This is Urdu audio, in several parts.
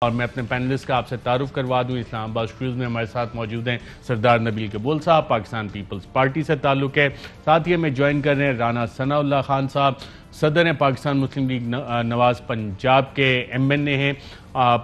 اور میں اپنے پینلسٹ کا آپ سے تعارف کروا دوں. اسلام آباد اسٹوڈیوز میں ہمارے ساتھ موجود ہیں سردار نبیل قبول صاحب، پاکستان پیپلز پارٹی سے تعلق ہے. ساتھ ہی ہمیں جوائن کر رہے ہیں رانا ثناء اللہ خان صاحب، صدر ہیں پاکستان مسلم لیگ نواز پنجاب کے، MNA ہیں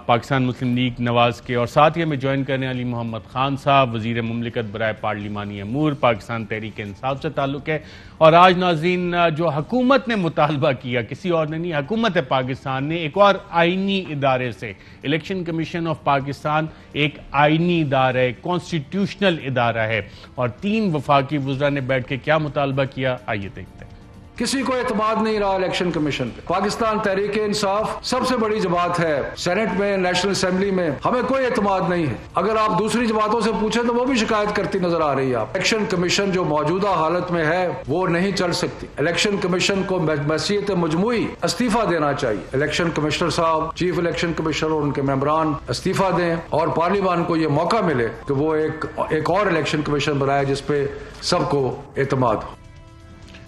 پاکستان مسلم لیگ نواز کے. اور ساتھ ہی ہمیں جوائن کر رہے ہیں علی محمد خان صاحب، وزیر مملکت برائے پارلیمانی امور، پاکستان تحریک انصاف سے تعلق ہے. اور آج ناظرین جو حکومت نے مطالبہ کیا، کسی اور نے نہیں، حکومت پاکستان نے ایک اور آئینی ادارے سے، الیکشن کمیشن آف پاکستان ایک آئینی ادارہ ہے، کانسٹیٹیوشنل ادارہ ہے، اور 3 وفاقی وزراء نے بیٹھ کے کیا مطالبہ کیا، آئیے دیکھتے ہیں. کسی کو اعتماد نہیں رہا الیکشن کمیشن پہ. پاکستان تحریک انصاف سب سے بڑی جماعت ہے، سینٹ میں، نیشنل اسمبلی میں ہمیں کوئی اعتماد نہیں ہے. اگر آپ دوسری جماعتوں سے پوچھیں تو وہ بھی شکایت کرتی نظر آ رہی ہے. الیکشن کمیشن جو موجودہ حالت میں ہے وہ نہیں چل سکتی. الیکشن کمیشن کو بحیثیت مجموعی استعفیٰ دینا چاہیے. الیکشن کمشنر صاحب، چیف الیکشن کمشنر اور ان کے ممبران استعفیٰ دیں، اور پارلیمان کو یہ موقع ملے کہ وہ ایک اور الیکشن کمیشن بنائے جس پہ سب کو اعتماد ہو.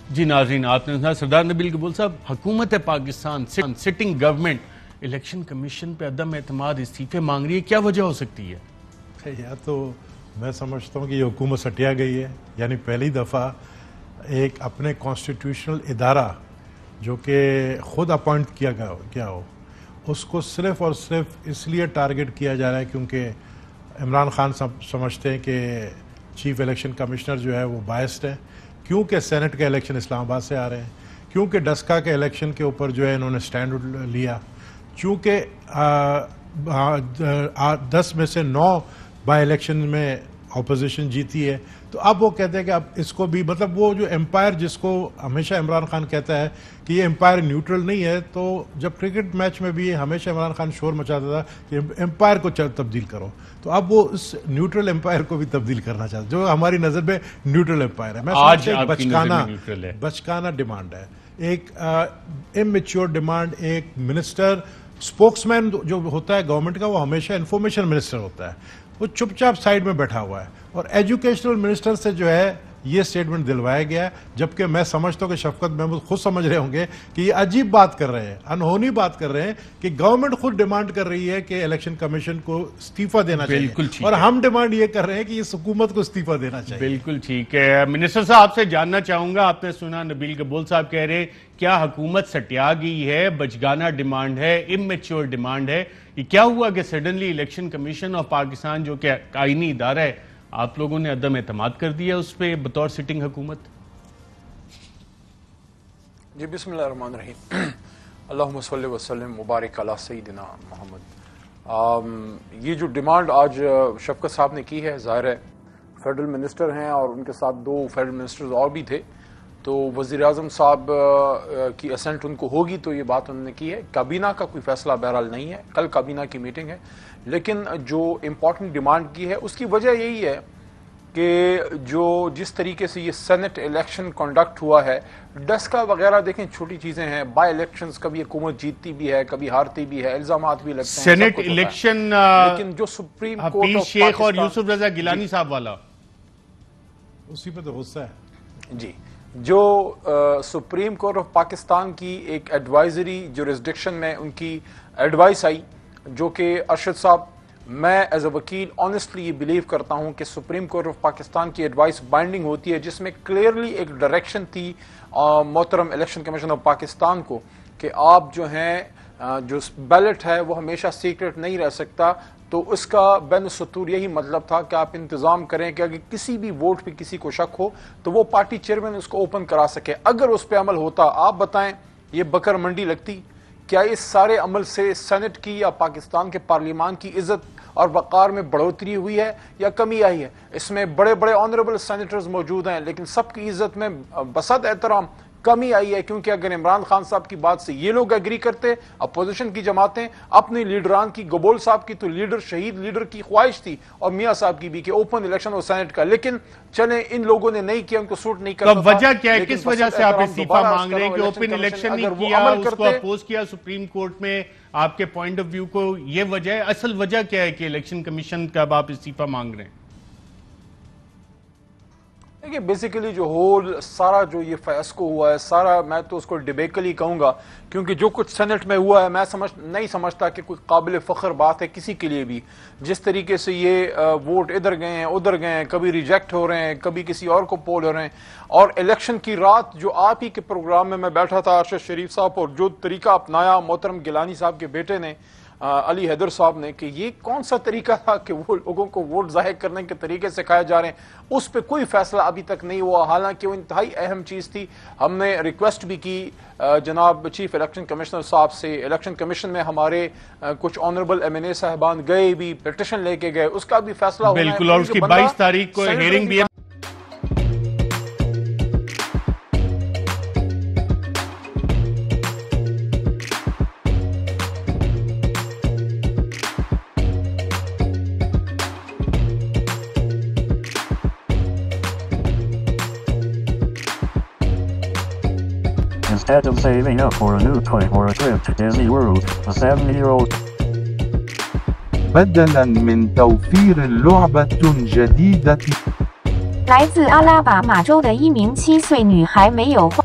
جی ناظرین، آپ نے سنا سردار نبیل قبول صاحب، حکومت Pakistan sitting government election commission پہ عدم اعتماد، استعفے مانگ رہی ہے، کیا وجہ ہو سکتی ہے؟ یا تو میں سمجھتا ہوں کہ یہ حکومت سٹیا گئی ہے. یعنی پہلی دفعہ ایک اپنے کانسٹیٹیوشنل ادارہ جو کہ خود اپوائنٹ کیا ہو، اس کو صرف اور صرف اس لیے ٹارگٹ کیا جا رہا ہے کیونکہ عمران خان سمجھتے ہیں کہ چیف الیکشن کمشنر جو ہے وہ بائسڈ ہے، کیونکہ سینٹ کے الیکشن اسلام آباد سے آ رہے ہیں، کیونکہ ڈسکا کے الیکشن کے اوپر جو ہے انہوں نے سٹینڈ لیا، چونکہ 10 میں سے 9 بائی الیکشن میں اپوزیشن جیتی ہے. تو اب وہ کہتے ہیں کہ اب اس کو بھی، مطلب وہ جو امپائر جس کو ہمیشہ عمران خان کہتا ہے کہ یہ امپائر نیوٹرل نہیں ہے، تو جب کرکٹ میچ میں بھی ہمیشہ عمران خان شور مچاتا تھا کہ امپائر کو تبدیل کرو، تو اب وہ اس نیوٹرل امپائر کو بھی تبدیل کرنا چاہتا ہے جو ہماری نظر میں نیوٹرل امپائر ہے. میں بچکانہ ڈیمانڈ ہے، ایک اممیچور ڈیمانڈ. ایک منسٹر اسپوکس مین جو ہوتا ہے گورنمنٹ کا، وہ ہمیشہ انفارمیشن منسٹر ہوتا ہے، وہ چپ چاپ سائڈ میں بیٹھا ہوا ہے. اور ایجوکیشنل منسٹر سے جو ہے یہ سٹیٹمنٹ دلوایا گیا ہے، جبکہ میں سمجھتا ہوں کہ شفقت محمود خود سمجھ رہے ہوں گے کہ یہ عجیب بات کر رہے ہیں، انہونی بات کر رہے ہیں کہ گورنمنٹ خود ڈیمانڈ کر رہی ہے کہ الیکشن کمیشن کو استعفیٰ دینا چاہیے، اور ہم ڈیمانڈ یہ کر رہے ہیں کہ اس حکومت کو استعفیٰ دینا چاہیے. بالکل ٹھیک ہے. منسٹر صاحب آپ سے جاننا چاہوں گا، آپ نے سنا نبیل قبول صاحب کہہ رہے ہیں کیا حکومت سٹیا گئی ہے، بچگانہ ڈیمانڈ ہے، اممیچور ڈیمانڈ ہے، یہ کیا ہوا کہ suddenly election commission of Pakistan جو کہ آئینی ادارہ ہے، آپ لوگوں نے عدم اعتماد کر دیا اس پہ بطور سٹنگ حکومت؟ جی بسم اللہ الرحمن الرحیم. اللہم صلی وسلم مبارک علی سیدنا محمد. یہ جو ڈیمانڈ آج شفقت صاحب نے کی ہے، ظاہر ہے فیڈرل منسٹر ہیں اور ان کے ساتھ 2 فیڈرل منسٹرز اور بھی تھے، تو وزیر اعظم صاحب کی اسینٹ ان کو ہوگی، تو یہ بات انہوں نے کی ہے. کابینہ کا کوئی فیصلہ بہرحال نہیں ہے، کل کابینہ کی میٹنگ ہے، لیکن جو امپورٹنٹ ڈیمانڈ کی ہے اس کی وجہ یہی ہے کہ جس طریقے سے یہ سینٹ الیکشن کنڈکٹ ہوا ہے، ڈسکا وغیرہ دیکھیں چھوٹی چیزیں ہیں، بائی الیکشنز کبھی حکومت جیتتی بھی ہے، کبھی ہارتی بھی ہے، الزامات بھی لگتے ہیں. سینٹ الیکشن لیکن جو سپریم کورٹ حفیظ شیخ اور یوسف رضا گیلانی صاحب والا، اسی پہ تو غصہ ہے. جی، جو سپریم کورٹ آف پاکستان کی ایک ایڈوائزری جورسڈکشن میں ان کی ایڈوائس آئی، جو کہ ارشد صاحب، میں ایز اے وکیل آنیسٹلی یہ بلیو کرتا ہوں کہ سپریم کورٹ آف پاکستان کی ایڈوائس بائنڈنگ ہوتی ہے، جس میں کلیئرلی ایک ڈائریکشن تھی محترم الیکشن کمیشن آف پاکستان کو کہ آپ جو ہیں جو بیلٹ ہے وہ ہمیشہ سیکرٹ نہیں رہ سکتا. تو اس کا بین السطور یہی مطلب تھا کہ آپ انتظام کریں کہ اگر کسی بھی ووٹ پہ کسی کو شک ہو تو وہ پارٹی چیئرمین اس کو اوپن کرا سکے. اگر اس پہ عمل ہوتا، آپ بتائیں یہ بکر منڈی لگتی؟ کیا اس سارے عمل سے سینٹ کی یا پاکستان کے پارلیمان کی عزت اور وقار میں بڑھوتری ہوئی ہے یا کمی آئی ہے؟ اس میں بڑے بڑے آنریبل سینیٹرز موجود ہیں، لیکن سب کی عزت میں بسط احترام کمی آئی ہے، کیونکہ اگر عمران خان صاحب کی بات سے یہ لوگ ایگری کرتے، اپوزیشن کی جماعتیں اپنے لیڈران کی، قبول صاحب کی تو لیڈر، شہید لیڈر کی خواہش تھی، اور میاں صاحب کی بھی کہ اوپن الیکشن ہو سینٹ کا، لیکن چلیں ان لوگوں نے نہیں کیا، ان کو سوٹ نہیں کرتا تھا. تو وجہ کیا ہے، کس وجہ سے آپ استعفیٰ مانگ رہے ہیں کہ اوپن الیکشن نہیں کیا، اس کو اپوز کیا سپریم کورٹ میں؟ آپ کے پوائنٹ آف ویو کو یہ وجہ ہے، اصل وجہ کیا ہے کہ الیکشن کمیشن کا آپ استعفیٰ مانگ رہے ہیں؟ دیکھیے بیسیکلی جو ہول سارا جو یہ فیاسکو ہوا ہے سارا، میں تو اس کو ڈبیکلی کہوں گا، کیونکہ جو کچھ سینٹ میں ہوا ہے میں نہیں سمجھتا کہ کوئی قابل فخر بات ہے کسی کے لیے بھی. جس طریقے سے یہ ووٹ ادھر گئے ہیں ادھر گئے ہیں، کبھی ریجیکٹ ہو رہے ہیں، کبھی کسی اور کو پول ہو رہے ہیں، اور الیکشن کی رات جو آپ ہی کے پروگرام میں بیٹھا تھا ارشد شریف صاحب، اور جو طریقہ اپنایا محترم گیلانی صاحب کے بیٹے نے علی حیدر صاحب نے، کہ یہ کون سا طریقہ تھا کہ وہ لوگوں کو ووٹ ظاہر کرنے کے طریقے سکھائے جا رہے ہیں، اس پہ کوئی فیصلہ ابھی تک نہیں ہوا. حالانکہ وہ انتہائی اہم چیز تھی. ہم نے ریکویسٹ بھی کی جناب چیف الیکشن کمشنر صاحب سے، الیکشن کمیشن میں ہمارے کچھ آنریبل ایم این اے صاحبان گئے بھی، پٹیشن لے کے گئے، اس کا بھی فیصلہ ہونا ہے. بالکل، اور اس کی 22 تاریخ کو ہیئرنگ بھی ہے. Instead of saving up for a new toy or a trip to Disney World, a 7-year-old بدلاً من توفير لعبة جديدة 来自阿拉巴马州的一名7岁女孩没有花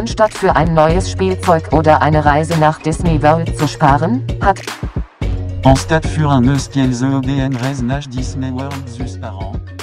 Anstatt für ein neues Spielzeug oder eine Reise nach Disney World zu sparen, hat Anstatt für un neus Kielzeug en reis nach Disney World zu sparen.